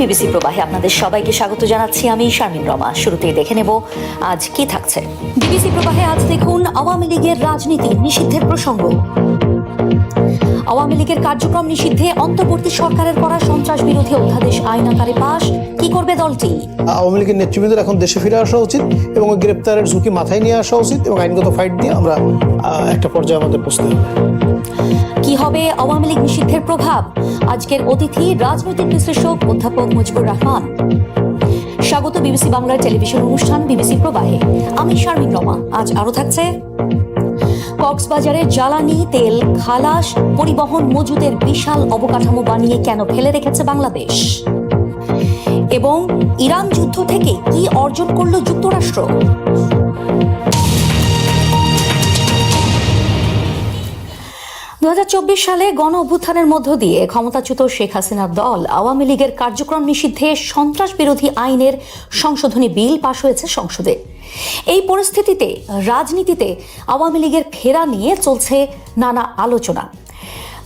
BBC প্রবাহে আপনাদের সবাইকে স্বাগত জানাচ্ছি আমি শারমিন রমা। শুরুতেই দেখে নেব আজ কি থাকছে। বিবিসি প্রবাহে আজ দেখুন আওয়ামী লীগের রাজনীতি নিষিদ্ধের প্রসঙ্গ, আওয়ামী লীগের কার্যক্রম নিষিদ্ধে অন্তর্বর্তী সরকারের করা সন্ত্রাস বিরোধী অধ্যাদেশ আইন আকারে পাশ, কি করবে দলটি? আওয়ামী লীগের নেতৃবৃন্দের এখন দেশে ফিরে আসা উচিত এবং গ্রেপ্তারের ঝুঁকি মাথায় নিয়ে আসা উচিত এবং আইনগত ফাইট দিয়ে আমরা একটা পর্যায়ে আমাদের পৌঁছতে হবে। কি হবে আওয়ামী লীগ নিষিদ্ধের প্রভাব? আজকের অতিথি রাজনৈতিক বিশ্লেষক অধ্যাপক মুজিবুর রহমান। স্বাগত বিবিসি বাংলার টেলিভিশন অনুষ্ঠান বিবিসি প্রবাহে, আমি শারমিন রমা। আজ আরো থাকছে কক্সবাজারে জ্বালানি তেল খালাস পরিবহন মজুদের বিশাল অবকাঠামো বানিয়ে কেন ফেলে রেখেছে বাংলাদেশ, এবং ইরান যুদ্ধ থেকে কি অর্জন করল যুক্তরাষ্ট্র। সালে গণ অভ্যুত্থানের মধ্য দিয়ে ক্ষমতাচ্যুত শেখ হাসিনার দল আওয়ামী লীগের কার্যক্রম নিষিদ্ধে সন্ত্রাস বিরোধী আইনের সংশোধনী বিল পাশ হয়েছে সংসদে। এই পরিস্থিতিতে রাজনীতিতে আওয়ামী লীগের ফেরা নিয়ে চলছে নানা আলোচনা।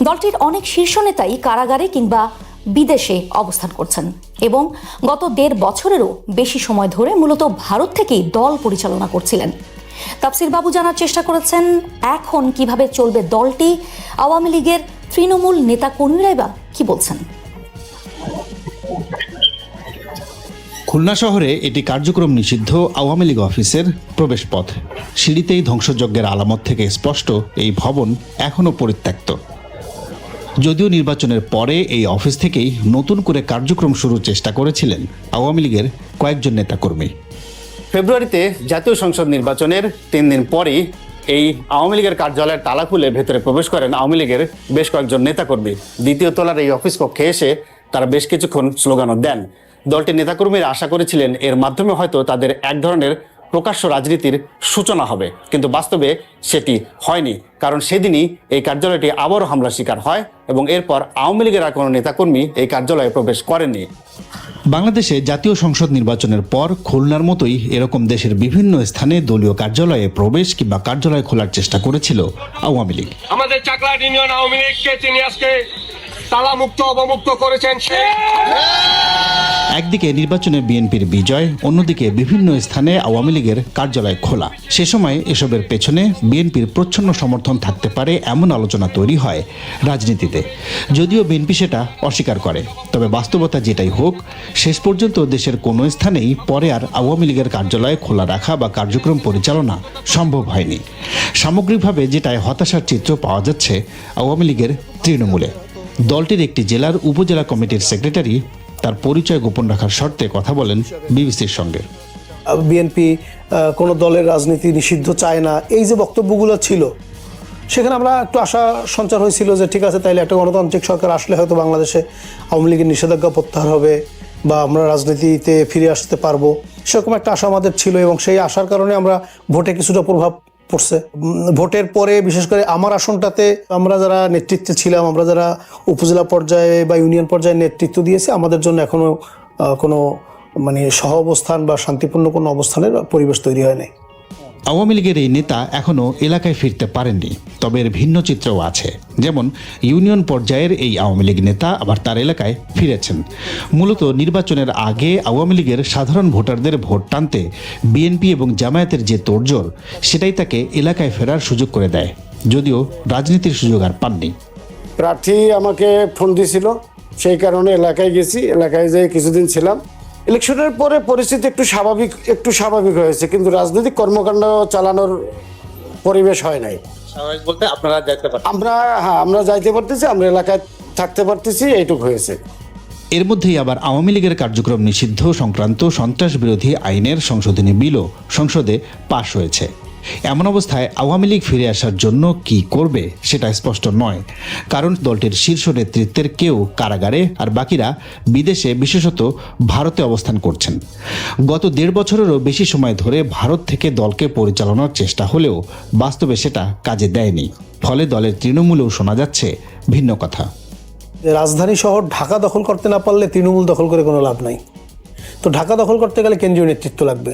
দলটির অনেক শীর্ষ নেতাই কারাগারে কিংবা বিদেশে অবস্থান করছেন এবং গত 1.5 বছরেরও বেশি সময় ধরে মূলত ভারত থেকেই দল পরিচালনা করছিলেন। তাফসির বাবু জানার চেষ্টা করেছেন এখন কিভাবে চলবে দলটি, আওয়ামী লীগের তৃণমূল নেতা কর্মীরাই বা কি বলছেন। খুলনা শহরে এটি কার্যক্রম নিষিদ্ধ আওয়ামী লীগ অফিসের প্রবেশপথ। সিঁড়িতেই ধ্বংসযজ্ঞের আলামত থেকে স্পষ্ট এই ভবন এখনও পরিত্যক্ত। যদিও নির্বাচনের পরে এই অফিস থেকেই নতুন করে কার্যক্রম শুরুর চেষ্টা করেছিলেন আওয়ামী লীগের কয়েকজন নেতাকর্মী। ফেব্রুয়ারিতে জাতীয় সংসদ নির্বাচনের 3 দিন পরই এই আওয়ামী লীগের কার্যালয়ের তালা খুলে ভেতরে প্রবেশ করেন আওয়ামী লীগের বেশ কয়েকজন নেতাকর্মী। দ্বিতীয় তলার এই অফিস কক্ষে এসে তারা বেশ কিছুক্ষণ স্লোগানও দেন। দলটির নেতাকর্মীরা আশা করেছিলেন এর মাধ্যমে হয়তো তাদের এক ধরনের প্রকাশ্য রাজনীতির সূচনা হবে, কিন্তু বাস্তবে সেটি হয়নি। কারণ সেদিনই এই কার্যালয়টি আবারও হামলার শিকার হয় এবং এরপর আওয়ামী লীগের আর কোনো নেতাকর্মী এই কার্যালয়ে প্রবেশ করেননি। বাংলাদেশে জাতীয় সংসদ নির্বাচনের পর খুলনার মতোই এরকম দেশের বিভিন্ন স্থানে দলীয় কার্যালয়ে প্রবেশ কিংবা কার্যালয় খোলার চেষ্টা করেছিল আওয়ামী লীগ। আমাদের চাকলাট ইউনিয়ন আওয়ামী লীগকে তিনি আজকে তালামুক্ত অবমুক্ত করেছেন। একদিকে নির্বাচনে বিএনপির বিজয়, অন্যদিকে বিভিন্ন স্থানে আওয়ামী লীগের কার্যালয় খোলা। সে সময় এসবের পেছনে বিএনপির প্রচ্ছন্ন সমর্থন থাকতে পারে এমন আলোচনা তৈরি হয় রাজনীতিতে, যদিও বিএনপি সেটা অস্বীকার করে। তবে বাস্তবতা যেটাই হোক, শেষ পর্যন্ত দেশের কোনো স্থানেই পরে আর আওয়ামী লীগের কার্যালয় খোলা রাখা বা কার্যক্রম পরিচালনা সম্ভব হয়নি। সামগ্রিকভাবে যেটায় হতাশার চিত্র পাওয়া যাচ্ছে আওয়ামী লীগের তৃণমূলে। দলটির একটি জেলার উপজেলা কমিটির সেক্রেটারি তার পরিচয় গোপন রাখার শর্তে কথা বলেন বিবিসির সঙ্গে। বিএনপি কোনো দলের রাজনীতি নিষিদ্ধ চায় না, এই যে বক্তব্যগুলো ছিল, সেখানে আমরা একটু আশা সঞ্চার হয়েছিল যে ঠিক আছে, তাইলে একটা গণতান্ত্রিক সরকার আসলে হয়তো বাংলাদেশে আওয়ামী লীগের নিষেধাজ্ঞা প্রত্যাহার হবে বা আমরা রাজনীতিতে ফিরে আসতে পারবো, সেরকম একটা আশা আমাদের ছিল এবং সেই আশার কারণে আমরা ভোটে কিছুটা প্রভাব পড়ছে। ভোটের পরে বিশেষ করে আমার আসনটাতে আমরা যারা নেতৃত্বে ছিলাম, আমরা যারা উপজেলা পর্যায়ে বা ইউনিয়ন পর্যায়ে নেতৃত্ব দিয়েছি, আমাদের জন্য এখনো কোনো সহ অবস্থান বা শান্তিপূর্ণ কোনো অবস্থানের পরিবেশ তৈরি হয় নাই। আওয়ামী লীগের এই নেতা এখনও এলাকায় ফিরতে পারেননি, তবে এর ভিন্ন চিত্রও আছে। যেমন ইউনিয়ন পর্যায়ের এই আওয়ামী লীগ নেতা আবার তার এলাকায় ফিরেছেন। মূলত নির্বাচনের আগে আওয়ামী লীগের সাধারণ ভোটারদের ভোট টানতে বিএনপি এবং জামায়াতের যে তোড়জোড়, সেটাই তাকে এলাকায় ফেরার সুযোগ করে দেয়, যদিও রাজনীতির সুযোগ আর পাননি। প্রার্থী আমাকে ফোন দিয়েছিল, সেই কারণে এলাকায় গেছি। এলাকায় যেয়ে কিছুদিন ছিলাম। ইলেকশনের পরে পরিস্থিতি একটু স্বাভাবিক হয়েছে, কিন্তু রাজনৈতিক কর্মকাণ্ড চালানোর পরিবেশ হয় নাই। স্বাভাবিক বলতে আপনারা যাইতে পারেন? আমরা যাইতে পারতেছি, আমরা এলাকায় থাকতে পারতেছি, এইটুকু হয়েছে। এর মধ্যেই আবার আওয়ামী লীগের কার্যক্রম নিষিদ্ধ সংক্রান্ত সন্ত্রাস বিরোধী আইনের সংশোধনী বিলও সংসদে পাশ হয়েছে। এমন অবস্থায় আওয়ামী লীগ ফিরে আসার জন্য কি করবে সেটা স্পষ্ট নয়, কারণ দলটির শীর্ষ নেতৃত্বের কেউ কারাগারে আর বাকিরা বিদেশে, বিশেষত ভারতে অবস্থান করছেন। গত 1.5 বছরেরও বেশি সময় ধরে ভারত থেকে দলকে পরিচালনার চেষ্টা হলেও বাস্তবে সেটা কাজে দেয়নি। ফলে দলের তৃণমূলেও শোনা যাচ্ছে ভিন্ন কথা। রাজধানী শহর ঢাকা দখল করতে না পারলে তৃণমূল দখল করে কোনো লাভ নাই। তো ঢাকা দখল করতে গেলে কেন্দ্রীয় নেতৃত্ব লাগবে,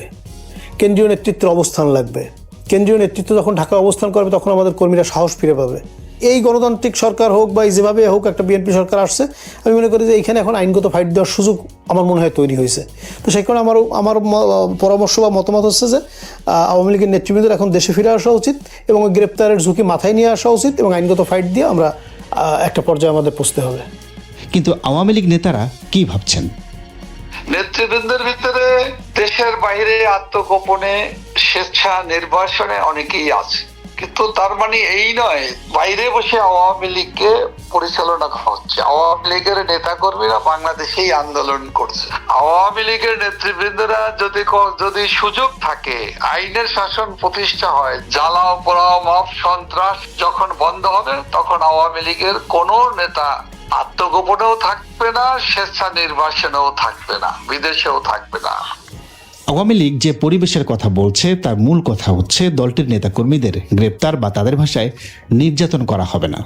কেন্দ্রীয় নেতৃত্বের অবস্থান লাগবে। কেন্দ্রীয় নেতৃত্ব যখন ঢাকা অবস্থান করবে তখন আমাদের কর্মীরা সাহস ফিরে পাবে। এই গণতান্ত্রিক সরকার হোক বা যেভাবে হোক একটা বিএনপি সরকার আসছে, আমি মনে করি যে এইখানে এখন আইনগত ফাইট দেওয়ার সুযোগ আমার মনে হয় তৈরি হয়েছে। তো সেই কারণে আমার পরামর্শ বা মতামত হচ্ছে যে আওয়ামী লীগের নেতৃবৃন্দের এখন দেশে ফিরে আসা উচিত এবং ওই গ্রেপ্তারের ঝুঁকি মাথায় নিয়ে আসা উচিত এবং আইনগত ফাইট দিয়ে আমরা একটা পর্যায়ে আমাদের পৌঁছতে হবে। কিন্তু আওয়ামী লীগ নেতারা কি ভাবছেন? নেতৃবৃন্দের ভিতরে দেশের বাইরে আত্মগোপনে স্বেচ্ছা নির্বাসনে অনেকেই আছে, কিন্তু তার মানে এই নয় বাইরে বসে আওয়ামী লীগকে পরিচালনা হচ্ছে। আওয়ামী লীগের নেতাকর্মীরা বাংলাদেশেই আন্দোলন করছে। আওয়ামী লীগের নেতৃবৃন্দরা যদি সুযোগ থাকে, আইনের শাসন প্রতিষ্ঠা হয়, জ্বালাও পোড়াও মব সন্ত্রাস যখন বন্ধ হবে, তখন আওয়ামী লীগের কোনো নেতা আত্মগোপনেও থাকবে না, স্বেচ্ছা নির্বাসনেও থাকবে না, বিদেশেও থাকবে না। আওয়ামী লীগ যে পরিবেশের কথা বলছে তার মূল কথা হচ্ছে দলটির নেতাকর্মীদের গ্রেপ্তার বা তাদের ভাষায় নির্যাতন করা হবে না।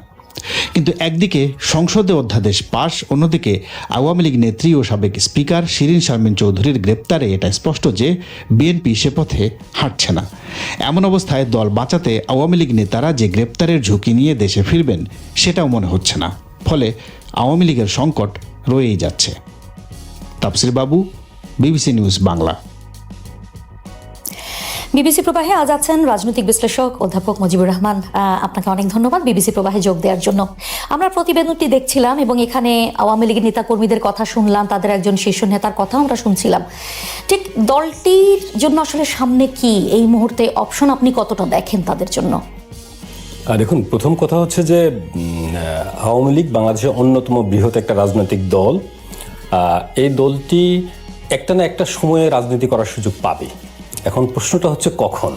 কিন্তু একদিকে সংসদে অধ্যাদেশ পাশ, অন্যদিকে আওয়ামী লীগ নেত্রী ও সাবেক স্পিকার শিরীন শারমিন চৌধুরীর গ্রেপ্তারে এটা স্পষ্ট যে বিএনপি সে পথে হাঁটছে না। এমন অবস্থায় দল বাঁচাতে আওয়ামী লীগ নেতারা যে গ্রেপ্তারের ঝুঁকি নিয়ে দেশে ফিরবেন সেটাও মনে হচ্ছে না। ফলে আওয়ামী লীগের সংকট রয়েই যাচ্ছে। তাফসির বাবু, বিবিসি নিউজ বাংলা। বিবিসি প্রবাহে আজ আছেন রাজনৈতিক বিশ্লেষক অধ্যাপক মুজিবুর রহমান। আপনাকে অনেক ধন্যবাদ বিবিসি প্রবাহে যোগ দেওয়ার জন্য। আমরা প্রতিবেদনটি দেখছিলাম এবং এখানে আওয়ামী লীগের নেতাকর্মীদের কথা শুনলাম, তাদের একজন শীর্ষ নেতার কথাও আমরা শুনছিলাম। ঠিক দলটির জন্য আসলে সামনে কি এই মুহূর্তে অপশন আপনি কতটা দেখেন তাদের জন্য? দেখুন, প্রথম কথা হচ্ছে যে আওয়ামী লীগ বাংলাদেশের অন্যতম বৃহৎ একটা রাজনৈতিক দল। এই দলটি একটা না একটা সময়ে রাজনীতি করার সুযোগ পাবে। এখন প্রশ্নটা হচ্ছে কখন।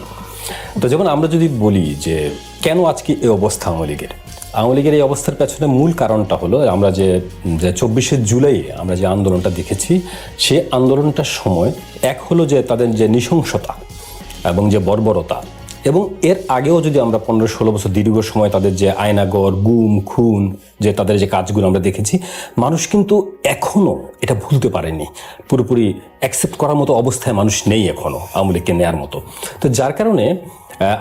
তো যেমন আমরা যদি বলি যে কেন আজকে এই অবস্থা আওয়ামী লীগের এই অবস্থার পেছনে মূল কারণটা হলো আমরা যে 24শে জুলাই আমরা যে আন্দোলনটা দেখেছি, সে আন্দোলনটার সময় এক হলো যে তাদের যে নৃশংসতা এবং যে বর্বরতা, এবং এর আগেও যদি আমরা 15-16 বছর দীর্ঘ সময় তাদের যে আয়নাগর, গুম, খুন, যে তাদের যে কাজগুলো আমরা দেখেছি, মানুষ কিন্তু এখনও এটা ভুলতে পারেনি। পুরোপুরি অ্যাকসেপ্ট করার মতো অবস্থায় মানুষ নেই এখনও আওয়ামী লীগকে নেয়ার মতো। তো যার কারণে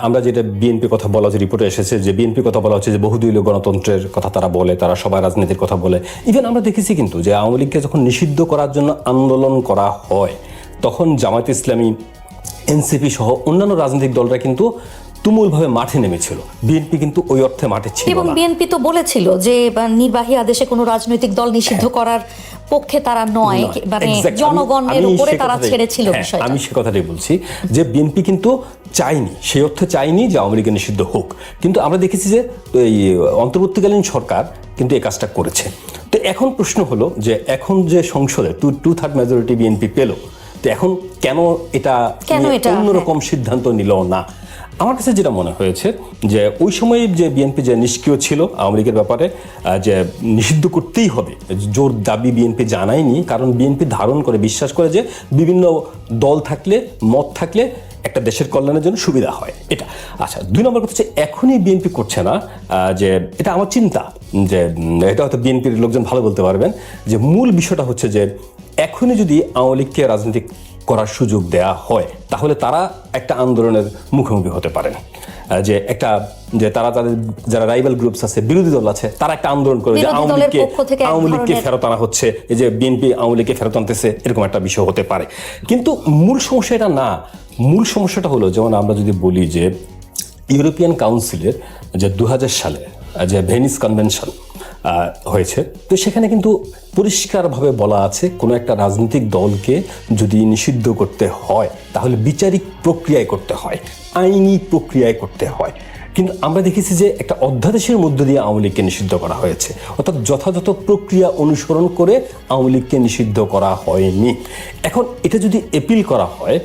আমরা যেটা বিএনপি কথা বলা হচ্ছে, রিপোর্টে এসেছে যে বিএনপি কথা বলা হচ্ছে যে বহুদলীয় গণতন্ত্রের কথা তারা বলে, তারা সবাই রাজনীতির কথা বলে। ইভেন আমরা দেখেছি কিন্তু যে আওয়ামী লীগকে যখন নিষিদ্ধ করার জন্য আন্দোলন করা হয়, তখন জামায়াত ইসলামী, এনসিপি সহ অন্যান্য রাজনৈতিক দলরা কিন্তু তুমুলভাবে মাঠে নেমেছিল। বিএনপি কিন্তু ওই অর্থে মাঠে ছিল না। এবং বিএনপি তো বলেছিল যে নির্বাহী আদেশে কোনো রাজনৈতিক দল নিষিদ্ধ করার পক্ষে তারা নয়, মানে জনগণের উপরে তারা ছেড়েছিল বিষয়টা। আমি সে কথাটাই বলছি যে বিএনপি কিন্তু চাইনি, সেই অর্থে চাইনি যে আওয়ামী লীগের নিষিদ্ধ হোক। কিন্তু আমরা দেখেছি যে এই অন্তর্বর্তীকালীন সরকার কিন্তু এই কাজটা করেছে। তো এখন প্রশ্ন হলো যে এখন যে সংসদে 2/3 মেজরিটি বিএনপি পেল, তো এখন কেন এটা অন্যরকম সিদ্ধান্ত নিল না? আমার কাছে যেটা মনে হয়েছে যে ওই সময় যে বিএনপি যে নিষ্ক্রিয় ছিল আওয়ামী লীগের ব্যাপারে, যে নিষিদ্ধ করতেই হবে জোর দাবি বিএনপি জানায়নি, কারণ বিএনপি ধারণ করে, বিশ্বাস করে যে বিভিন্ন দল থাকলে, মত থাকলে একটা দেশের কল্যাণের জন্য সুবিধা হয় এটা। আচ্ছা, 2 নম্বর কথা হচ্ছে এখনই বিএনপি করছে না, যে এটা আমার চিন্তা, যে এটা হয়তো বিএনপির লোকজন ভালো বলতে পারবেন, যে মূল বিষয়টা হচ্ছে যে এখনই যদি আওয়ামী লীগকে রাজনীতি করার সুযোগ দেয়া হয়, তাহলে তারা একটা আন্দোলনের মুখোমুখি হতে পারেন। যে একটা যে তারা তাদের যারা রাইভাল গ্রুপস আছে, বিরোধী দল আছে, তারা একটা আন্দোলন করে যে আওয়ামী লীগকে ফেরত আনা হচ্ছে, এই যে বিএনপি আওয়ামী লীগকে ফেরত আনতেছে, এরকম একটা বিষয় হতে পারে। কিন্তু মূল সমস্যা এটা না। মূল সমস্যাটা হলো, যেমন আমরা যদি বলি যে ইউরোপিয়ান কাউন্সিলের যে 2000 সালে যে ভেনিস কনভেনশন হয়েছে, তো সেখানে কিন্তু পরিষ্কারভাবে বলা আছে কোনো একটা রাজনৈতিক দলকে যদি নিষিদ্ধ করতে হয় তাহলে বিচারিক প্রক্রিয়ায় করতে হয়, আইনি প্রক্রিয়ায় করতে হয়। কিন্তু আমরা দেখেছি যে একটা অধ্যাদেশের মধ্য দিয়ে আওয়ামী লীগকে নিষিদ্ধ করা হয়েছে, অর্থাৎ যথাযথ প্রক্রিয়া অনুসরণ করে আওয়ামী লীগকে নিষিদ্ধ করা হয়নি। এখন এটা যদি এপিল করা হয়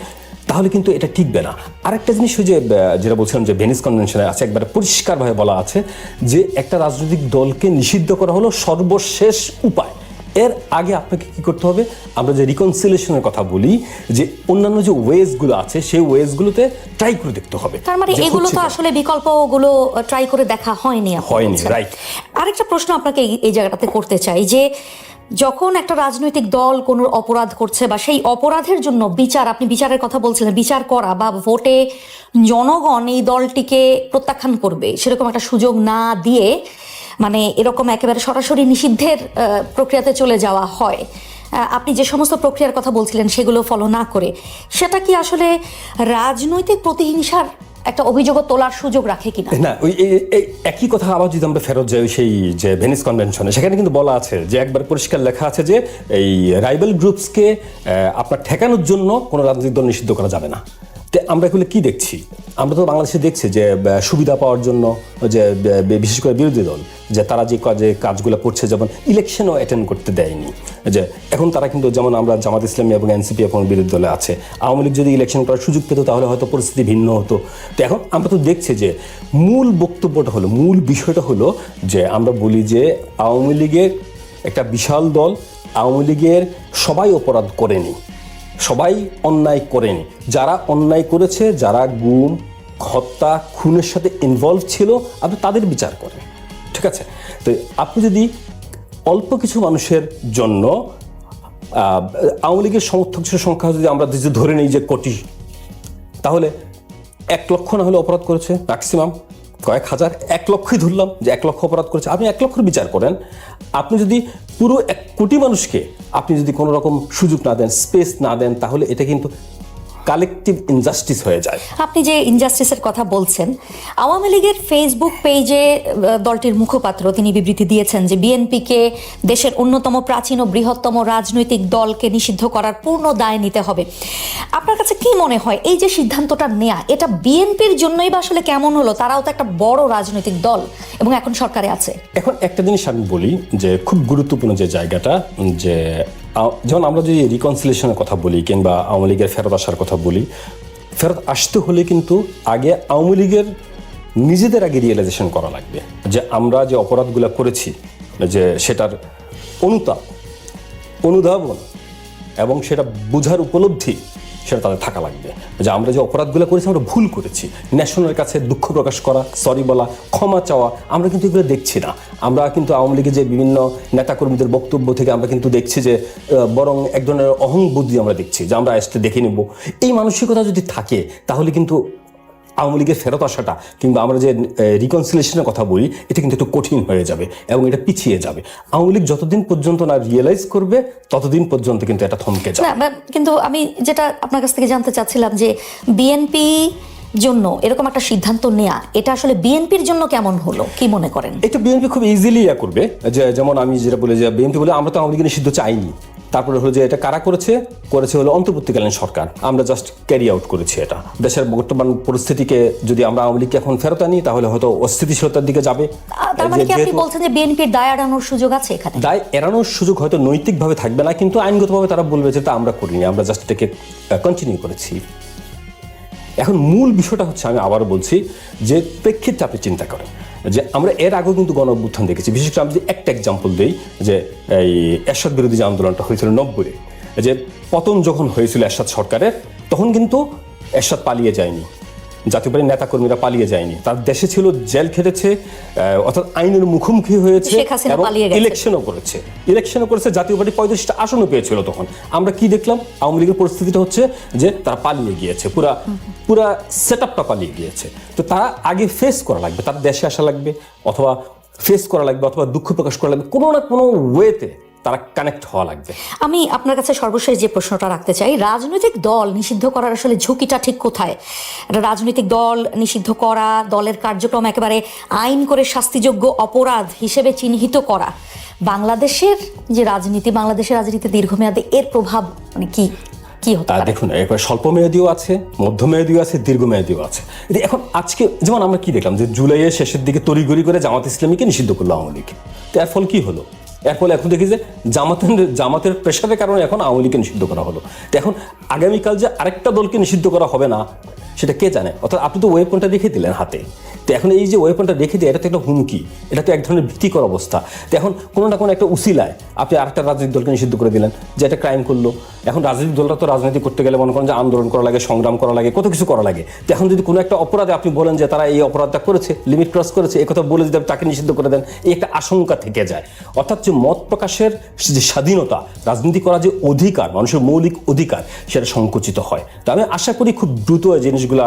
তাহলে কিন্তু এটা টিকবে না। আরেকটা জিনিস ওই যে যেটা বলছিলাম যে ভেনিস কনভেনশনে আছে, একবারে পরিষ্কারভাবে বলা আছে যে একটা রাজনৈতিক দলকে নিষিদ্ধ করা হলো সর্বশেষ উপায়। এর আগে আপনাকে কি করতে হবে? আমরা যে রিকনসিলিয়েশনের কথা বলি, যে অন্যান্য যে ওয়েজগুলো আছে সেই ওয়েজগুলোতে ট্রাই করে দেখতে হবে। তার মানে এগুলো তো আসলে বিকল্পগুলো ট্রাই করে দেখা হয়নি। হয়নি, রাইট। আরেকটা প্রশ্ন আপনাকে এই জায়গাটাতে করতে চাই যে যখন একটা রাজনৈতিক দল কোনো অপরাধ করছে বা সেই অপরাধের জন্য বিচার, আপনি বিচারের কথা বলছিলেন, বিচার করা বা ভোটে জনগণ এই দলটিকে প্রত্যাখ্যান করবে সেরকম একটা সুযোগ না দিয়ে মানে এরকম একেবারে সরাসরি নিষিদ্ধের প্রক্রিয়াতে চলে যাওয়া হয়, আপনি যে সমস্ত প্রক্রিয়ার কথা বলছিলেন সেগুলো ফলো না করে, সেটা কি আসলে রাজনৈতিক প্রতিহিংসার একটা অভিযোগ তোলার সুযোগ রাখে কিনা? না, ওই এই একই কথা আবার যদি আমরা ফেরত যাই সেই যে ভেনিস কনভেনশনে, সেখানে কিন্তু বলা আছে যে একবার পরিষ্কার লেখা আছে যে এই রাইভাল গ্রুপসকে আপনার ঠেকানোর জন্য কোনো রাজনৈতিক দল নিষিদ্ধ করা যাবে না। তো আমরা এগুলো কি দেখছি? আমরা তো বাংলাদেশে দেখছি যে সুবিধা পাওয়ার জন্য যে বিশেষ করে বিরোধী দল যে তারা যে কাজগুলো করছে, যেমন ইলেকশনও অ্যাটেন্ড করতে দেয়নি, যে এখন তারা কিন্তু যেমন আমরা জামাত ইসলামী এবং এনসিপি এখন বিরোধী দলে আছে, আওয়ামী লীগ যদি ইলেকশন করার সুযোগ পেত তাহলে হয়তো পরিস্থিতি ভিন্ন হতো। তো এখন আমরা তো দেখছি যে মূল বক্তব্যটা হলো, মূল বিষয়টা হলো যে আমরা বলি যে আওয়ামী লীগের একটা বিশাল দল, আওয়ামী লীগের সবাই অপরাধ করেনি, সবাই অন্যায় করেনি, যারা অন্যায় করেছে, যারা গুম, হত্যা, খুনের সাথে ইনভলভ ছিল, আপনি তাদের বিচার করেন, ঠিক আছে? তো আপনি যদি অল্প কিছু মানুষের জন্য আওয়ামী লীগের সমর্থকের সংখ্যা যদি আমরা ধরে নিই যে কোটি, তাহলে 1 লক্ষ না হলে অপরাধ করেছে, ম্যাক্সিমাম কয়েক হাজার, 1 লক্ষই ধরলাম যে 1 লক্ষ অপরাধ করেছে, আপনি 1 লক্ষের বিচার করেন। আপনি যদি পুরো 1 কোটি মানুষকে আপনি যদি কোনো রকম সুযোগ না দেন, স্পেস না দেন, তাহলে এটা কিন্তু কালেকটিভ ইনজাস্টিস হয়ে যায়। আপনি যে ইনজাস্টিসের কথা বলছেন, আওয়ামী লীগের ফেসবুক পেজে দলটির মুখপাত্র তিনি বিবৃতি দিয়েছেন যে বিএনপিকে দেশের অন্যতম প্রাচীন ও বৃহত্তম রাজনৈতিক দলকে নিষিদ্ধ করার পূর্ণ দায় নিতে হবে। আপনার কাছে কি মনে হয় এই যে সিদ্ধান্তটা নেয়া, এটা বিএনপির জন্যই বা আসলে কেমন হলো? তারাও তো একটা বড় রাজনৈতিক দল এবং এখন সরকারে আছে। এখন একটা জিনিস আমি বলি যে খুব গুরুত্বপূর্ণ যে জায়গাটা, যে যেমন আমরা যদি রিকনসিলিয়েশনের কথা বলি কিংবা আওয়ামী লীগের ফেরত আসার কথা বলি, ফেরত আসতে হলে কিন্তু আগে আওয়ামী লীগের নিজেদের আগে রিয়েলাইজেশন করা লাগবে যে আমরা যে অপরাধগুলো করেছি, যে সেটার অনুধাবন এবং সেটা বোঝার উপলব্ধি সেটা তাদের থাকা লাগবে, যে আমরা যে অপরাধগুলো করেছি আমরা ভুল করেছি, ন্যাশনালের কাছে দুঃখ প্রকাশ করা, সরি বলা, ক্ষমা চাওয়া, আমরা কিন্তু এগুলো দেখছি না। আমরা কিন্তু আওয়ামী লীগের যে বিভিন্ন নেতাকর্মীদের বক্তব্য থেকে আমরা কিন্তু দেখছি যে বরং এক ধরনের অহংবোধই আমরা দেখছি যে আমরা আসতে দেখে নেব। এই মানসিকতা যদি থাকে তাহলে কিন্তু আওয়ামী লীগের ফেরত আসাটা কিংবা আমরা যে রিকনসিলিয়েশনের কথা বলি এটা কিন্তু একটু কঠিন হয়ে যাবে এবং এটা পিছিয়ে যাবে। আওয়ামী লীগ যতদিন পর্যন্ত না রিয়েলাইজ করবে ততদিন পর্যন্ত কিন্তু এটা থমকে যাবে। না, কিন্তু আমি যেটা আপনার কাছ থেকে জানতে চাচ্ছিলাম যে বিএনপি জন্য এরকম একটা সিদ্ধান্ত নেয়া, এটা আসলে বিএনপির জন্য কেমন হলো, কি মনে করেন? এটা বিএনপি খুব ইজিলি করবে, যে যেমন আমি যেটা বলি যে বিএনপি বলে আমরা তো আওয়ামী লীগের নিষিদ্ধ চাইনি, তারপরে হলো যে এটা কারা করেছে হলো অন্তর্বর্তীকালীন সরকার, আমরা জাস্ট ক্যারি আউট করেছি। এটা দেশের বর্তমান পরিস্থিতিকে যদি আমরা আওয়ামী লীগকে এখন ফেরত আনি তাহলে হয়তো অস্থিতিশীলতার দিকে যাবে। তার মানে কি আপনি বলছেন যে বিএনপির দায় এড়ানোর সুযোগ আছে এখানে? দায় এড়ানোর সুযোগ হয়তো নৈতিকভাবে থাকবে না, কিন্তু আইনগতভাবে তারা বলবে যে তা আমরা করিনি, আমরা জাস্ট এটাকে কন্টিনিউ করেছি। এখন মূল বিষয়টা হচ্ছে, আমি আবারও বলছি যে প্রেক্ষিতটা আপনি চিন্তা করেন যে আমরা এর আগেও কিন্তু গণ অভ্যুত্থান দেখেছি। বিশেষ করে আমি যদি একটা এক্সাম্পল দিই, যে এই এরশাদ বিরোধী যে আন্দোলনটা হয়েছিল 90-এ, যে পতন যখন হয়েছিল এরশাদ সরকারের, তখন কিন্তু এরশাদ পালিয়ে যায়নি, জাতীয় পার্টির নেতাকর্মীরা পালিয়ে যায়নি, তার দেশে ছিল, জেল খেটেছে, অর্থাৎ আইনের মুখোমুখি হয়েছে এবং ইলেকশনও করেছে, জাতীয় পার্টি 35টা আসনও পেয়েছিল। তখন আমরা কি দেখলাম? আওয়ামী লীগের পরিস্থিতিটা হচ্ছে যে তারা পালিয়ে গিয়েছে, পুরা সেট আপটা পালিয়ে গিয়েছে। তো তারা আগে ফেস করা লাগবে, তার দেশে আসা লাগবে, অথবা ফেস করা লাগবে, অথবা দুঃখ প্রকাশ করা লাগবে, কোনো না কোনো ওয়েতে তারা কানেক্ট হওয়া লাগবে। আমি আপনার কাছে সর্বশেষ যে প্রশ্নটা রাখতে চাই, রাজনৈতিক দল নিষিদ্ধ করার আসলে ঝুঁকিটা ঠিক কোথায়? রাজনৈতিক দল নিষিদ্ধ করা, দলের কার্যক্রম একেবারে আইন করে শাস্তিযোগ্য অপরাধ হিসেবে চিহ্নিত করা, বাংলাদেশের যে রাজনীতি, বাংলাদেশের রাজনীতি দীর্ঘমেয়াদে এর প্রভাব মানে কি হতে পারে? দেখুন, একবার স্বল্প মেয়াদীও আছে, মধ্যমেয়াদীও আছে, দীর্ঘমেয়াদীও আছে। এখন আজকে যেমন আমরা কি দেখলাম যে জুলাইয়ের শেষের দিকে তড়িঘড়ি করে জামাত ইসলামীকে নিষিদ্ধ করলো আওয়ামী লীগ। তো এর ফল কি হলো? এর ফলে এখন দেখি যে জামাতের প্রেশারের কারণে এখন আওয়ামী লীগকে নিষিদ্ধ করা হলো। তো এখন আগামীকাল যে আরেকটা দলকে নিষিদ্ধ করা হবে না সেটা কে জানে? অর্থাৎ আপনি তো ওয়েব পয়েন্টটা রেখে দিলেন হাতে, তো এখন এই যে ওয়েপনটা রেখে দেয়, এটা তো একটা হুমকি, এটা তো এক ধরনের ভীতিকর অবস্থা। তো এখন কোনো না কোনো একটা উসিলায় আপনি আরেকটা রাজনৈতিক দলকে নিষিদ্ধ করে দিলেন যে একটা ক্রাইম করলো। এখন রাজনৈতিক দলটা তো রাজনীতি করতে গেলে মনে করেন যে আন্দোলন করা লাগে, সংগ্রাম করা লাগে, কত কিছু করা লাগে। তো এখন যদি কোনো একটা অপরাধে আপনি বলেন যে তারা এই অপরাধটা করেছে, লিমিট ক্রস করেছে, এই কথা বলে যদি তাকে নিষিদ্ধ করে দেন, এই একটা আশঙ্কা থেকে যায়। অর্থাৎ যে মত প্রকাশের যে স্বাধীনতা, রাজনীতি করার যে অধিকার, মানুষের মৌলিক অধিকার, সেটা সংকুচিত হয়। তো আমি আশা করি খুব দ্রুত এই জিনিসগুলা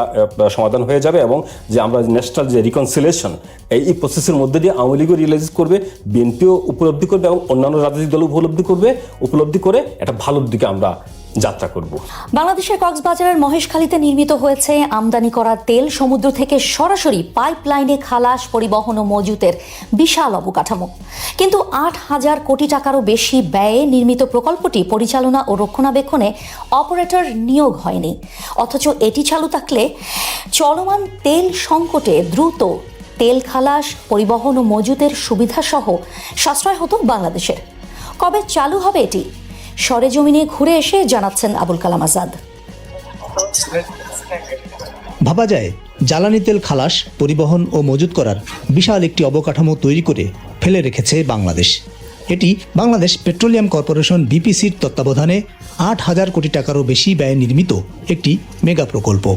সমাধান হয়ে যাবে এবং যে আমরা ন্যাশনাল যে রিকনসিলিয়েশন, এই প্রসেসের মধ্যে দিয়ে আওয়ামী লীগও রিয়েলাইজ করবে, বিএনপিও উপলব্ধি করবে এবং অন্যান্য রাজনৈতিক দল উপলব্ধি করে একটা ভালোর দিকে আমরা যাত্রা করব। বাংলাদেশের কক্সবাজারের মহেশখালীতে নির্মিত হয়েছে আমদানি করা তেল সমুদ্র থেকে সরাসরি পাইপলাইনে খালাস, পরিবহন ও মজুতের বিশাল অবকাঠামো। কিন্তু 8,000 কোটি টাকারও বেশি ব্যয়ে নির্মিত প্রকল্পটি পরিচালনা ও রক্ষণাবেক্ষণে অপারেটর নিয়োগ হয়নি। অথচ এটি চালু থাকলে চলমান তেল সংকটে দ্রুত তেল খালাস, পরিবহন ও মজুতের সুবিধাসহ সাশ্রয় হতো বাংলাদেশের। কবে চালু হবে এটি? সরেজমিনে ঘুরে এসে জানাচ্ছেন আবুল কালাম আজাদ। ভাবা যায় জ্বালানি তেল খালাস, পরিবহন ও মজুত করার বিশাল একটি অবকাঠামো তৈরি করে ফেলে রেখেছে বাংলাদেশ। এটি বাংলাদেশ পেট্রোলিয়াম কর্পোরেশন বিপিসির তত্ত্বাবধানে 8,000 কোটি টাকারও বেশি ব্যয়ে নির্মিত একটি মেগা প্রকল্প।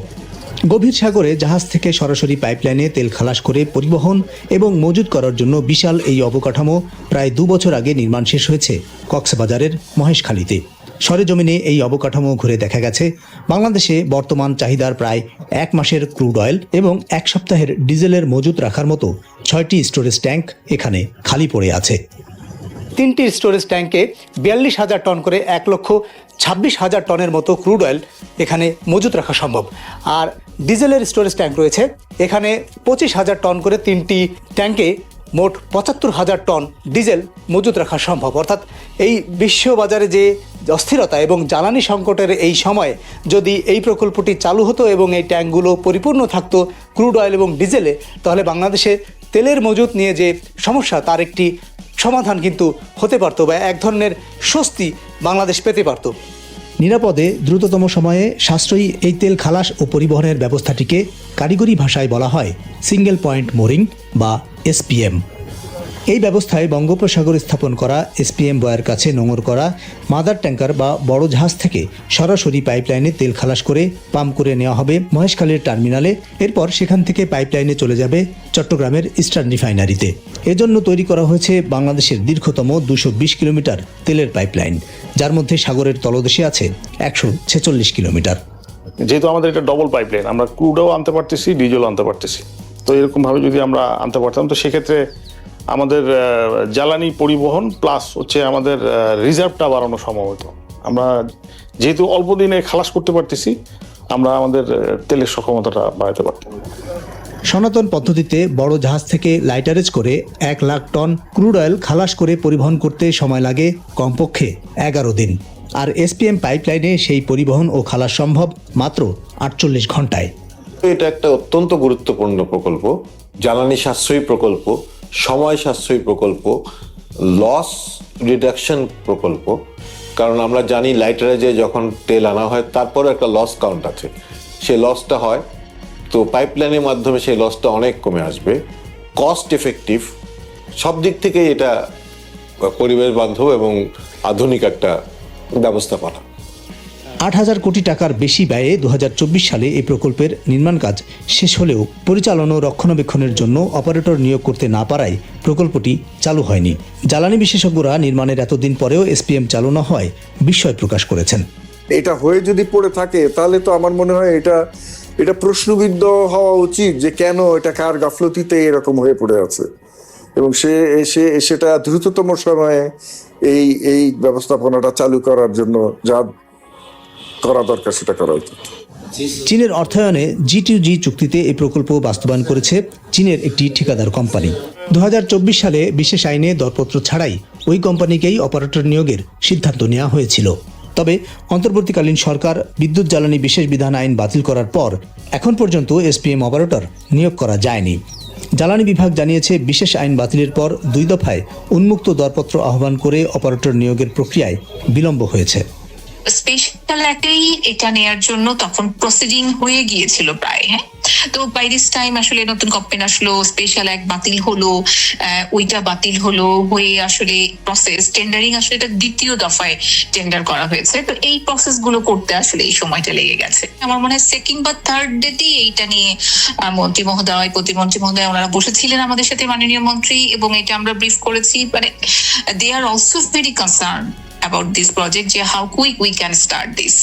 গভীর সাগরে জাহাজ থেকে সরাসরি পাইপলাইনে তেল খালাস করে পরিবহন এবং মজুত করার জন্য বিশাল এই অবকাঠামো প্রায় 2 বছর আগে নির্মাণ শেষ হয়েছে কক্সবাজারের মহেশখালীতে। সরেজমিনে এই অবকাঠামো ঘুরে দেখা গেছে বাংলাদেশে বর্তমান চাহিদার প্রায় 1 মাসের ক্রুড অয়েল এবং 1 সপ্তাহের ডিজেলের মজুত রাখার মতো 6টি স্টোরেজ ট্যাঙ্ক এখানে খালি পড়ে আছে। 3টি স্টোরেজ ট্যাঙ্কে 42,000 টন করে 1,26,000 টনের মতো ক্রুড অয়েল এখানে মজুত রাখা সম্ভব। আর ডিজেলের স্টোরেজ ট্যাঙ্ক রয়েছে এখানে 25,000 টন করে 3টি ট্যাঙ্কে মোট 75,000 টন ডিজেল মজুত রাখা সম্ভব। অর্থাৎ এই বিশ্ববাজারে যে অস্থিরতা এবং জ্বালানি সংকটের এই সময়ে যদি এই প্রকল্পটি চালু হতো এবং এই ট্যাঙ্কগুলো পরিপূর্ণ থাকতো ক্রুড অয়েল এবং ডিজেলে, তাহলে বাংলাদেশে তেলের মজুত নিয়ে যে সমস্যা তার একটি সমাধান কিন্তু হতে পারত বা এক ধরনের স্বস্তি বাংলাদেশ পেতে পারত। নিরাপদে দ্রুততম সময়ে সাশ্রয়ী এই তেল খালাস ও পরিবহনের ব্যবস্থাটিকে কারিগরি ভাষায় বলা হয় সিঙ্গেল পয়েন্ট মোরিং বা এসপিএম। এই ব্যবস্থায় বঙ্গোপসাগর স্থাপন করা এসপিএম বয়ের কাছে নোঙর করা মাদার ট্যাঙ্কার বা বড় জাহাজ থেকে সরাসরি পাইপলাইনে তেল খালাস করে পাম্প করে নেওয়া হবে মহেশখালীর টার্মিনালে। এরপর সেখান থেকে পাইপলাইনে চলে যাবে চট্টগ্রামের ইস্টার্ন রিফাইনারিতে। এজন্য তৈরি করা হয়েছে বাংলাদেশের দীর্ঘতম 220 কিলোমিটার তেলের পাইপলাইন, যার মধ্যে সাগরের তলদেশে আছে 146 কিলোমিটার। যেহেতু আমাদের এটা ডবল পাইপলাইন, আমরা ক্রুডও আনতে পারতেছি, ডিজেলও আনতে পারতেছি। তো এরকমভাবে যদি আমরা আনতে পারতাম তো সেক্ষেত্রে আমাদের জ্বালানি পরিবহন প্লাস হচ্ছে আমাদের রিজার্ভটা বাড়ানো সম্ভব হতো। আমরা যেহেতু অল্প দিনে খালাস করতে পারতেছি, আমরা আমাদের তেলের সক্ষমতাটা বাড়াতে পারতাম। সনাতন পদ্ধতিতে বড় জাহাজ থেকে লাইটারেজ করে 1 লাখ টন ক্রুড অয়েল খালাস করে পরিবহন করতে সময় লাগে কমপক্ষে 11 দিন। আর এসপিএম পাইপলাইনে সেই পরিবহন ও খালাস সম্ভব মাত্র 48 ঘন্টায়। এটা একটা অত্যন্ত গুরুত্বপূর্ণ প্রকল্প, জ্বালানি সাশ্রয়ী প্রকল্প, সময় সাশ্রয়ী প্রকল্প, লস রিডাকশন প্রকল্প। কারণ আমরা জানি লাইটারেজে যখন তেল আনা হয় তারপরে একটা লস কাউন্ট আছে, সেই লসটা হয়। তো পাইপলাইনের মাধ্যমে সেই লসটা অনেক কমে আসবে, কস্ট এফেক্টিভ, সব দিক থেকে এটা পরিবেশ বান্ধব এবং আধুনিক একটা ব্যবস্থাপনা। 8,000 কোটি টাকার বেশি ব্যয়ে 2024 সালে এই প্রকল্পের নির্মাণ কাজ শেষ হলেও পরিচালনা ও রক্ষণাবেক্ষণের জন্য অপারেটর নিয়োগ করতে না পারায় প্রকল্পটি চালু হয়নি। জ্বালানি বিশেষজ্ঞরা নির্মাণের এতদিন পরেও এসপিএম চালু না হয় বিস্ময় প্রকাশ করেছেন। এটা হয়ে যদি পড়ে থাকে তাহলে তো আমার মনে হয় এটা প্রশ্নবিদ্ধ হওয়া উচিত যে কেন এটা কার গাফলতিতে এরকম হয়ে পড়ে আছে, এবং সেটা দ্রুততম সময়ে এই ব্যবস্থাপনাটা চালু করার জন্য যা করা দরকার সেটা করা উচিত। চীনের অর্থায়নে G2G চুক্তিতে এই প্রকল্প বাস্তবায়ন করেছে চীনের একটি ঠিকাদার কোম্পানি। 2024 সালে বিশেষ আইনে দরপত্র ছাড়াই ওই কোম্পানিকেই অপারেটর নিয়োগের সিদ্ধান্ত নেওয়া হয়েছিল। তবে অন্তর্বর্তীকালীন সরকার বিদ্যুৎ জ্বালানি বিশেষ বিধান আইন বাতিল করার পর এখন পর্যন্ত এসপিএম অপারেটর নিয়োগ করা যায়নি। জ্বালানি বিভাগ জানিয়েছে বিশেষ আইন বাতিলের পর 2 দফায় উন্মুক্ত দরপত্র আহ্বান করে অপারেটর নিয়োগের প্রক্রিয়ায় বিলম্ব হয়েছে। স্পেশাল অ্যাক্টেই এটা নেয়ার জন্য তখন প্রসিডিং হয়ে গিয়েছিল প্রায়। হ্যাঁ, তো বাই দিস টাইম আসলে নতুন গভর্নমেন্ট আসলো, স্পেশাল অ্যাক্ট বাতিল হলো, ওইটা বাতিল হলো হয়ে আসলে প্রসেস টেন্ডারিং, আসলে এটা দ্বিতীয় দফায় টেন্ডার করা হয়েছে। তো এই প্রসেস গুলো করতে আসলে এই সময়টা লেগে গেছে। আমার মনে হয় সেকেন্ড বা থার্ড ডেতেই এইটা নিয়ে মন্ত্রী মহোদয়, প্রতিমন্ত্রী মহোদয় ওনারা বসেছিলেন আমাদের সাথে, মাননীয় মন্ত্রী, এবং এটা আমরা ব্রিফ করেছি। মানে they are also very concern about this project, how quick we can start this.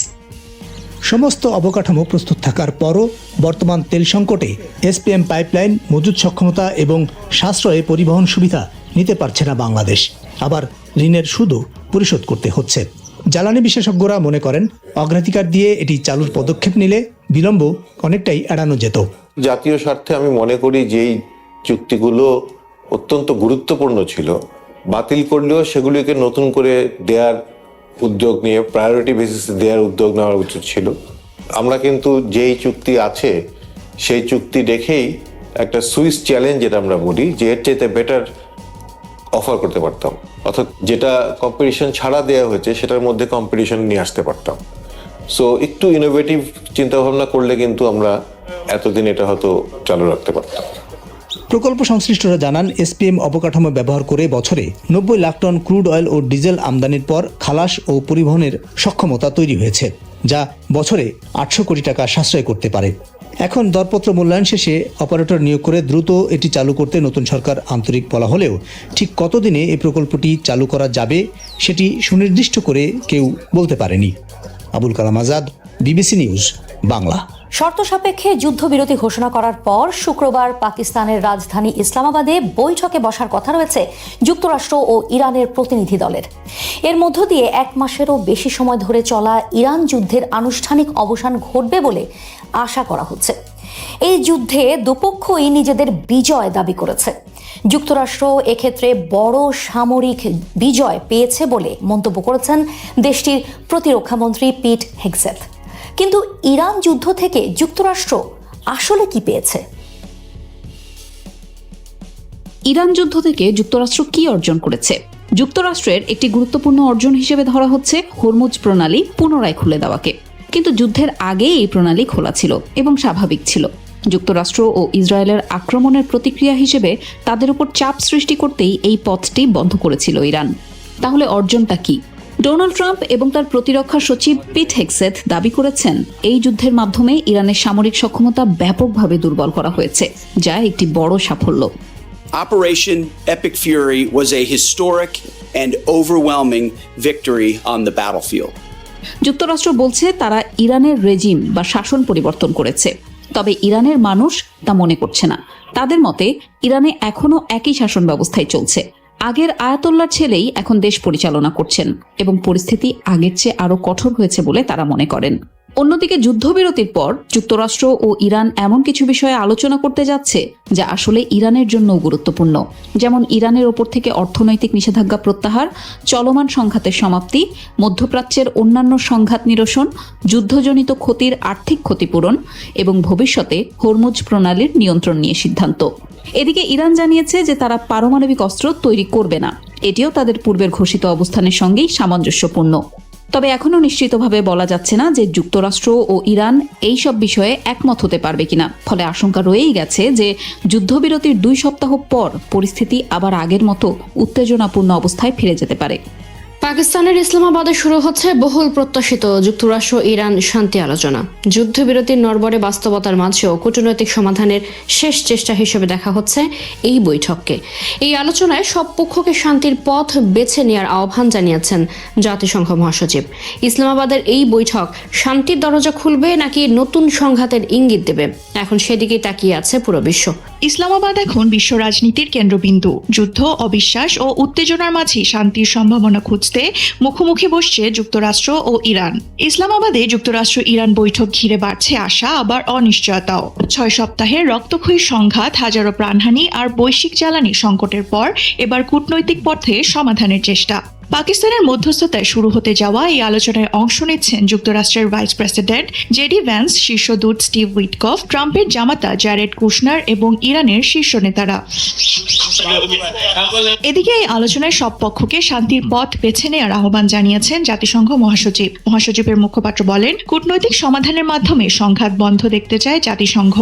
সমস্ত অবকাঠামো প্রস্তুত থাকার পরও বর্তমান তেল সংকটে এসপিএম পাইপলাইন মজুদ সক্ষমতা এবং সাশ্রয়ে পরিবহন সুবিধা নিতে পারছে না বাংলাদেশ। আবার ঋণের সুদও পরিশোধ করতে হচ্ছে। জ্বালানি বিশেষজ্ঞরা মনে করেন অগ্রাধিকার দিয়ে এটি চালুর পদক্ষেপ নিলে বিলম্ব অনেকটাই এড়ানো যেত। জাতীয় স্বার্থে আমি মনে করি যেই চুক্তিগুলো অত্যন্ত গুরুত্বপূর্ণ ছিল, বাতিল করলেও সেগুলিকে নতুন করে দেওয়ার উদ্যোগ নিয়ে প্রায়োরিটি বেসিসে দেওয়ার উদ্যোগ নেওয়া উচিত ছিল। আমরা কিন্তু যেই চুক্তি আছে সেই চুক্তি দেখেই একটা সুইস চ্যালেঞ্জ, যেটা আমরা বলি, যে এর চাইতে বেটার অফার করতে পারতাম, অর্থাৎ যেটা কম্পিটিশন ছাড়া দেওয়া হয়েছে সেটার মধ্যে কম্পিটিশন নিয়ে আসতে পারতাম। সো একটু ইনোভেটিভ চিন্তাভাবনা করলে কিন্তু আমরা এতদিন এটা হয়তো চালু রাখতে পারতাম। প্রকল্প সংশ্লিষ্টরা জানান, এসপিএম অবকাঠামো ব্যবহার করে বছরে 90 লাখ টন ক্রুড অয়েল ও ডিজেল আমদানির পর খালাস ও পরিবহনের সক্ষমতা তৈরি হয়েছে, যা বছরে 800 কোটি টাকা সাশ্রয় করতে পারে। এখন দরপত্র মূল্যায়ন শেষে অপারেটর নিয়োগ করে দ্রুত এটি চালু করতে নতুন সরকার আন্তরিক বলা হলেও ঠিক কতদিনে এই প্রকল্পটি চালু করা যাবে সেটি সুনির্দিষ্ট করে কেউ বলতে পারেনি। Abul Kalam Azad, BBC news, Bangla. শর্ত সাপেক্ষে যুদ্ধবিরতি ঘোষণা করার পর শুক্রবার পাকিস্তানের রাজধানী ইসলামাবাদে বৈঠকে বসার কথা রয়েছে যুক্তরাষ্ট্র ও ইরানের প্রতিনিধি দলের। এর মধ্য দিয়ে 1 মাসেরও বেশি সময় ধরে চলা ইরান যুদ্ধের আনুষ্ঠানিক অবসান ঘটবে বলে আশা করা হচ্ছে। এই যুদ্ধে দুপক্ষই নিজেদের বিজয় দাবি করেছে। যুক্তরাষ্ট্র এক্ষেত্রে বড় সামরিক বিজয় পেয়েছে বলে মন্তব্য করেছেন দেশটির প্রতিরক্ষামন্ত্রী পিট হেগসেথ। কিন্তু ইরান যুদ্ধ থেকে যুক্তরাষ্ট্র আসলে কি পেয়েছে? ইরান যুদ্ধ থেকে যুক্তরাষ্ট্র কি অর্জন করেছে? যুক্তরাষ্ট্রের একটি গুরুত্বপূর্ণ অর্জন হিসেবে ধরা হচ্ছে হরমুজ প্রণালী পুনরায় খুলে দেওয়াকে। কিন্তু যুদ্ধের আগে এই প্রণালী খোলা ছিল এবং স্বাভাবিক ছিল। যুক্তরাষ্ট্র ও ইসরায়েলের আক্রমণের প্রতিক্রিয়া হিসেবে তাদের উপর চাপ সৃষ্টি করতেই এই পথটি বন্ধ করেছিল ইরান। তাহলে অর্জনটা কি? ডোনাল্ড ট্রাম্প এবং তার প্রতিরক্ষা সচিব পিট হেগসেথ দাবি করেছেন, এই যুদ্ধের মাধ্যমে ইরানের সামরিক সক্ষমতা ব্যাপকভাবে দুর্বল করা হয়েছে, যা একটি বড় সাফল্য। Operation Epic Fury was a historic and overwhelming victory on the battlefield. যুক্তরাষ্ট্র বলছে তারা ইরানের রেজিম বা শাসন পরিবর্তন করেছে, তবে ইরানের মানুষ তা মনে করছে না। তাদের মতে ইরানে এখনও একই শাসন ব্যবস্থায় চলছে। আগের আয়াতোল্লার ছেলেই এখন দেশ পরিচালনা করছেন এবং পরিস্থিতি আগের চেয়ে আরও কঠোর হয়েছে বলে তারা মনে করেন। অন্যদিকে যুদ্ধবিরতির পর যুক্তরাষ্ট্র ও ইরান এমন কিছু বিষয়ে আলোচনা করতে যাচ্ছে যা আসলে ইরানের জন্যও গুরুত্বপূর্ণ, যেমন ইরানের ওপর থেকে অর্থনৈতিক নিষেধাজ্ঞা প্রত্যাহার, চলমান সংঘাতের সমাপ্তি, মধ্যপ্রাচ্যের অন্যান্য সংঘাত নিরসন, যুদ্ধজনিত ক্ষতির আর্থিক ক্ষতিপূরণ এবং ভবিষ্যতে হরমুজ প্রণালীর নিয়ন্ত্রণ নিয়ে সিদ্ধান্ত। এদিকে ইরান জানিয়েছে যে তারা পারমাণবিক অস্ত্র তৈরি করবে না। এটিও তাদের পূর্বের ঘোষিত অবস্থানের সঙ্গেই সামঞ্জস্যপূর্ণ। তবে এখনও নিশ্চিতভাবে বলা যাচ্ছে না যে যুক্তরাষ্ট্র ও ইরান এই সব বিষয়ে একমত হতে পারবে কিনা। ফলে আশঙ্কা রয়েই গেছে যে যুদ্ধবিরতির 2 সপ্তাহ পর পরিস্থিতি আবার আগের মতো উত্তেজনাপূর্ণ অবস্থায় ফিরে যেতে পারে। পাকিস্তানের ইসলামাবাদে শুরু হচ্ছে বহুল প্রত্যাশিত যুক্তরাষ্ট্র ইরান শান্তি আলোচনা। যুদ্ধবিরতির নড়বড়ে বাস্তবতার মাঝেও কূটনৈতিক সমাধানের শেষ চেষ্টা হিসেবে দেখা হচ্ছে এই বৈঠককে। এই আলোচনায় সব পক্ষকে শান্তির পথ বেছে নেওয়ার আহ্বান জানিয়েছেন জাতিসংঘ মহাসচিব। ইসলামাবাদের এই বৈঠক শান্তির দরজা খুলবে নাকি নতুন সংঘাতের ইঙ্গিত দেবে, এখন সেদিকেই তাকিয়ে আছে পুরো বিশ্ব। ইসলামাবাদ এখন বিশ্ব রাজনীতির কেন্দ্রবিন্দু। যুদ্ধ, অবিশ্বাস ও উত্তেজনার মাঝে শান্তির সম্ভাবনা খুঁজতে মুখোমুখি বসছে যুক্তরাষ্ট্র ও ইরান। ইসলামাবাদে যুক্তরাষ্ট্র ইরান বৈঠক ঘিরে বাড়ছে আশা, আবার অনিশ্চয়তাও। 6 সপ্তাহের রক্তক্ষয়ী সংঘাত, হাজারো প্রাণহানি আর বৈশ্বিক জ্বালানি সংকটের পর এবার কূটনৈতিক পথে সমাধানের চেষ্টা। পাকিস্তানের মধ্যস্থতায় শুরু হতে যাওয়া এই আলোচনায় অংশ নিচ্ছেন যুক্তরাষ্ট্রের ভাইস প্রেসিডেন্ট জেডি ভ্যান্স, শীর্ষ দূত স্টিভ উইটকফ, ট্রাম্পের জামাতা জ্যারেড কুশনার এবং ইরানের শীর্ষ নেতারা। এদিকে এই আলোচনায় সব পক্ষকে শান্তির পথ বেছে নেওয়ার আহ্বান জানিয়েছেন জাতিসংঘ মহাসচিব। মহাসচিবের মুখপাত্র বলেন, কূটনৈতিক সমাধানের মাধ্যমে সংঘাত বন্ধ দেখতে চায় জাতিসংঘ।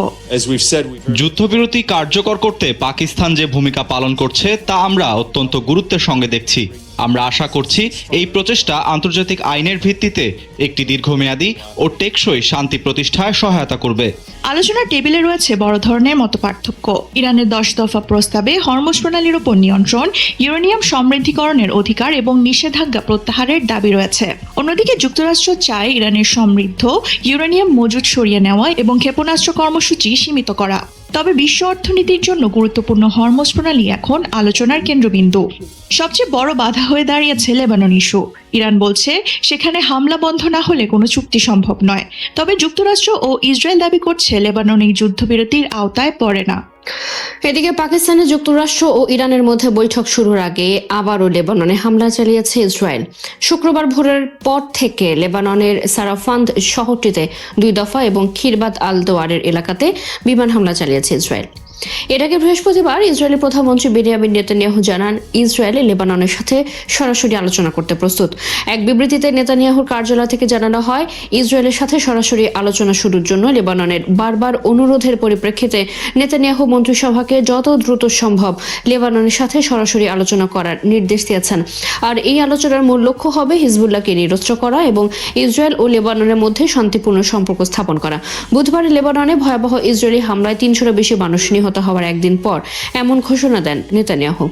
যুদ্ধবিরতি কার্যকর করতে পাকিস্তান যে ভূমিকা পালন করছে তা আমরা অত্যন্ত গুরুত্বের সঙ্গে দেখছি। আমরা আশা করছি এই প্রচেষ্টা আন্তর্জাতিক আইনের ভিত্তিতে একটি দীর্ঘমেয়াদী ও টেকসই শান্তি প্রতিষ্ঠায় সহায়তা করবে। আলোচনার টেবিলে রয়েছে বড় ধরনের মতপার্থক্য। ইরানের 10 দফা প্রস্তাবে হরমুজ প্রণালীর উপর নিয়ন্ত্রণ, ইউরেনিয়াম সমৃদ্ধিকরণের অধিকার এবং নিষেধাজ্ঞা প্রত্যাহারের দাবি রয়েছে। অন্যদিকে যুক্তরাষ্ট্র চায় ইরানের সমৃদ্ধ ইউরেনিয়াম মজুদ সরিয়ে নেওয়া এবং ক্ষেপণাস্ত্র কর্মসূচি সীমিত করা। তবে বিশ্ব অর্থনীতির জন্য গুরুত্বপূর্ণ হরমুজ প্রণালী এখন আলোচনার কেন্দ্রবিন্দু। সবচেয়ে বড় বাধা হয়ে দাঁড়িয়েছে লেবানন ইস্যু। ইরান বলছে সেখানে হামলা বন্ধ না হলে কোনো চুক্তি সম্ভব নয়। তবে যুক্তরাষ্ট্র ও ইসরায়েল দাবি করছে লেবানন এই যুদ্ধবিরতির আওতায় পড়ে না। এদিকে পাকিস্তানে যুক্তরাষ্ট্র ও ইরানের মধ্যে বৈঠক শুরুর আগে আবারও লেবাননে হামলা চালিয়েছে ইসরায়েল। শুক্রবার ভোরের পর থেকে লেবাননের সারাফান্দ শহরটিতে 2 দফা এবং খিরবাদ আল দোয়ারের এলাকাতে বিমান হামলা চালিয়েছে ইসরায়েল। এর আগে বৃহস্পতিবার ইসরায়েলি প্রধানমন্ত্রী বেনিয়ামিন নেতানিয়াহু জানান, ইসরায়েল লেবাননের সাথে সরাসরি আলোচনা করতে প্রস্তুত। এক বিবৃতিতে নেতানিয়াহুর কার্যালয় থেকে জানানো হয়, ইসরায়েলের সাথে সরাসরি আলোচনা শুরুর জন্য লেবাননের বারবার অনুরোধের পরিপ্রেক্ষিতে নেতানিয়াহু মন্ত্রিসভাকে যত দ্রুত সম্ভব লেবাননের সাথে সরাসরি আলোচনা করার নির্দেশ দিয়েছেন। আর এই আলোচনার মূল লক্ষ্য হবে হিজবুল্লাহকে নিরস্ত্র করা এবং ইসরায়েল ও লেবাননের মধ্যে শান্তিপূর্ণ সম্পর্ক স্থাপন করা। বুধবার লেবাননে ভয়াবহ ইসরায়েলি হামলায় 300-এরও বেশি মানুষ নিহত হওয়ার একদিন পর এমন ঘোষণা দেন নেতানিয়াহু।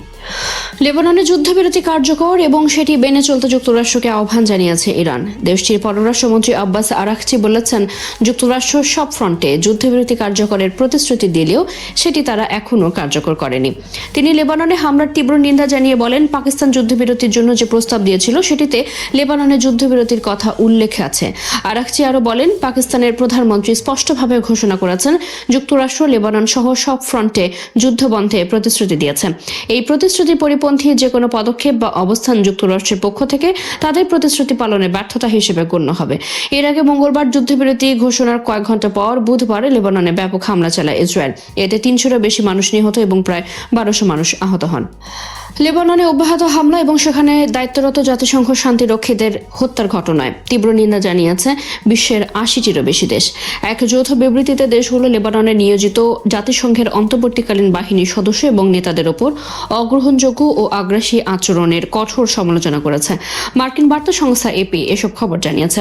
লেবাননে যুদ্ধবিরতি কার্যকর এবং সেটি মেনে চলতে যুক্তরাষ্ট্রকে আহ্বান জানিয়েছে ইরান। দেশটির পররাষ্ট্রমন্ত্রী আব্বাস আরাকচি বলেছেন, যুক্তরাষ্ট্র সব ফ্রন্টে যুদ্ধবিরতি কার্যকরের প্রতিশ্রুতি দিলেও সেটি তারা এখনও কার্যকর করেনি। তিনি লেবাননে হামলার তীব্র নিন্দা জানিয়ে বলেন, পাকিস্তান যুদ্ধবিরতির জন্য যে প্রস্তাব দিয়েছিল সেটিতে লেবাননে যুদ্ধবিরতির কথা উল্লেখ আছে। আরাকচি আরও বলেন, পাকিস্তানের প্রধানমন্ত্রী স্পষ্টভাবে ঘোষণা করেছেন, যুক্তরাষ্ট্র লেবানন সহ সব ফ্রন্টে যুদ্ধবন্ধে প্রতিশ্রুতি দিয়েছে। এই প্রতিশ্রুতির পরিপন্থী যে কোনো পদক্ষেপ বা অবস্থান যুক্তরাষ্ট্রের পক্ষ থেকে তাদের প্রতিশ্রুতি পালনের ব্যর্থতা হিসেবে গণ্য হবে। এর আগে মঙ্গলবার যুদ্ধবিরতি ঘোষণার কয়েক ঘন্টা পর বুধবার লেবাননে ব্যাপক হামলা চালায় ইসরায়েল। এতে 300-এরও বেশি মানুষ নিহত এবং প্রায় 1200 মানুষ আহত হন। লেবাননে অব্যাহত হামলা এবং সেখানে দায়িত্বরত জাতিসংঘ শান্তিরক্ষীদের হত্যার ঘটনায় তীব্র নিন্দা জানিয়েছে বিশ্বের 80-টিরও বেশি দেশ। এক যৌথ বিবৃতিতে দেশগুলো লেবাননে নিয়োজিত জাতিসংঘের অন্তর্বর্তীকালীন বাহিনীর সদস্য এবং নেতাদের ওপর অগ্রহণযোগ্য ও আগ্রাসী আচরণের কঠোর সমালোচনা করেছে। মার্কিন বার্তা সংস্থা এপি এসব খবর জানিয়েছে।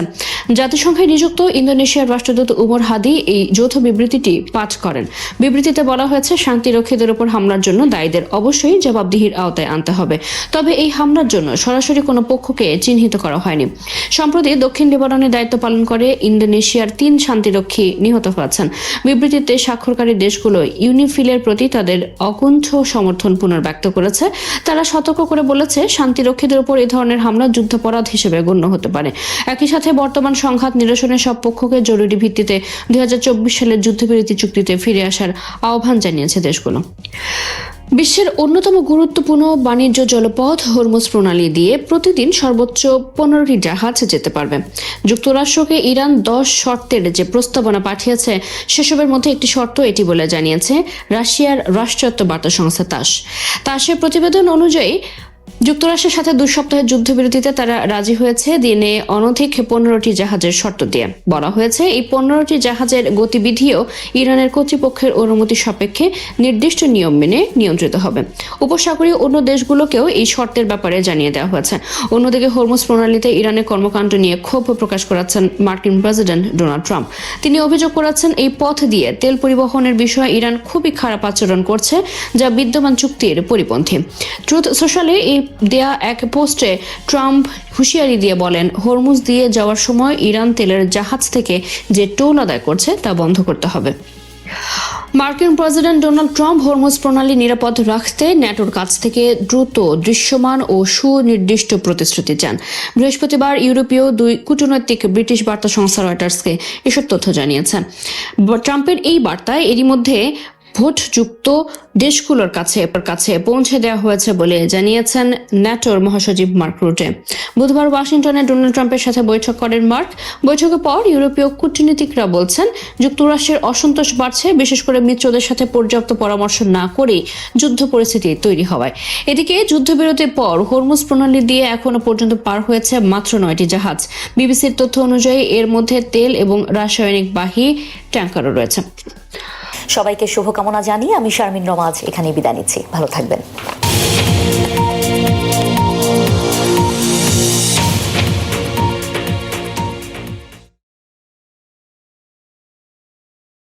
জাতিসংঘে নিযুক্ত ইন্দোনেশিয়ার রাষ্ট্রদূত উমর হাদি এই যৌথ বিবৃতিটি পাঠ করেন। বিবৃতিতে বলা হয়েছে, শান্তিরক্ষীদের উপর হামলার জন্য দায়ীদের অবশ্যই জবাবদিহির আওতায় আনতে হবে। তবে এই হামলার জন্য সরাসরি কোনো পক্ষকে চিহ্নিত করা হয়নি। সম্প্রতি দক্ষিণ লেবাননে দায়িত্ব পালন করে ইন্দোনেশিয়ার 3 শান্তিরক্ষী নিহত হয়েছেন। বিবৃতিতে স্বাক্ষরকারী দেশগুলো ইউনিফিলের প্রতি তাদের অকুণ্ঠ সমর্থন পুনর্ব্যক্ত করেছে। তারা সতর্ক করে বলেছে, শান্তিরক্ষীদের উপর এই ধরনের হামলা যুদ্ধাপরাধ হিসেবে গণ্য হতে পারে। একই সাথে বর্তমান সংঘাত নিরসনের সব পক্ষকে জরুরি ভিত্তিতে 2024 সালের যুদ্ধবিরতি চুক্তিতে ফিরে আসার আহ্বান জানিয়েছে দেশগুলো। বিশ্বের অন্যতম গুরুত্বপূর্ণ বাণিজ্য জলপথ হরমুজ প্রণালী দিয়ে প্রতিদিন সর্বোচ্চ 15টি জাহাজ যেতে পারবে। যুক্তরাষ্ট্রকে ইরান 10 শর্তের যে প্রস্তাবনা পাঠিয়েছে সেসবের মধ্যে একটি শর্ত এটি বলে জানিয়েছে রাশিয়ার রাষ্ট্রায়ত্ত বার্তা সংস্থা তাসের প্রতিবেদন অনুযায়ী যুক্তরাষ্ট্রের সাথে 2 সপ্তাহের যুদ্ধবিরতিতে তারা রাজি হয়েছে দিনে অনধিক 15টি জাহাজের শর্ত দিয়ে। বলা হয়েছে, এই 15টি জাহাজের গতিবিধিও ইরানের কর্তৃপক্ষের অনুমতি সাপেক্ষে নির্দিষ্ট নিয়ম মেনে নিয়ন্ত্রিত হবে। উপসাগরীয় অন্য দেশগুলোকেও এই শর্তের ব্যাপারে জানিয়ে দেওয়া হয়েছে। অন্যদিকে হরমুজ প্রণালীতে ইরানের কর্মকাণ্ড নিয়ে ক্ষোভ প্রকাশ করেছেন মার্কিন প্রেসিডেন্ট ডোনাল্ড ট্রাম্প। তিনি অভিযোগ করেছেন, এই পথ দিয়ে তেল পরিবহনের বিষয়ে ইরান খুবই খারাপ আচরণ করছে, যা বিদ্যমান চুক্তির পরিপন্থী। ট্রুথ সোশ্যালে এই দেয়া এক পোস্টে ট্রাম্প হুঁশিয়ারি দিয়ে বলেন, হরমুজ দিয়ে যাওয়ার সময় ইরান তেলের জাহাজ থেকে যে টোল আদায় করছে তা বন্ধ করতে হবে। মার্কিন প্রেসিডেন্ট ডোনাল্ড ট্রাম্প হরমুজ প্রণালী নিরাপদ রাখতে ন্যাটোর কাছ থেকে দ্রুত, দৃশ্যমান ও সুনির্দিষ্ট প্রতিশ্রুতি চান। বৃহস্পতিবার ইউরোপীয় 2 কূটনৈতিক ব্রিটিশ বার্তা সংস্থা রয়টার্সকে এসব তথ্য জানিয়েছেন। ট্রাম্পের এই বার্তায় এরই মধ্যে ভোটযুক্ত দেশগুলোর কাছে পৌঁছে দেওয়া হয়েছে বলে জানিয়েছেন ন্যাটোর মহাসচিব মার্ক রুটে। বুধবার ওয়াশিংটনে ডোনাল্ড ট্রাম্পের সাথে বৈঠক করেন মার্ক। বৈঠকের পর ইউরোপীয় কূটনীতিকরা বলছেন যুক্তরাষ্ট্রের অসন্তোষ বাড়ছে, বিশেষ করে মিত্রদের সাথে পর্যাপ্ত পরামর্শ না করে যুদ্ধ পরিস্থিতি তৈরি হওয়ায়। এদিকে যুদ্ধবিরতির পর হরমুজ প্রণালী দিয়ে এখনো পর্যন্ত পার হয়েছে মাত্র 9টি জাহাজ। বিবিসির তথ্য অনুযায়ী এর মধ্যে তেল এবং রাসায়নিক বাহী ট্যাঙ্কারও রয়েছে। সবাইকে শুভকামনা জানিয়ে আমি শারমিন রমাজ এখানে বিদায় নিচ্ছি। ভালো থাকবেন।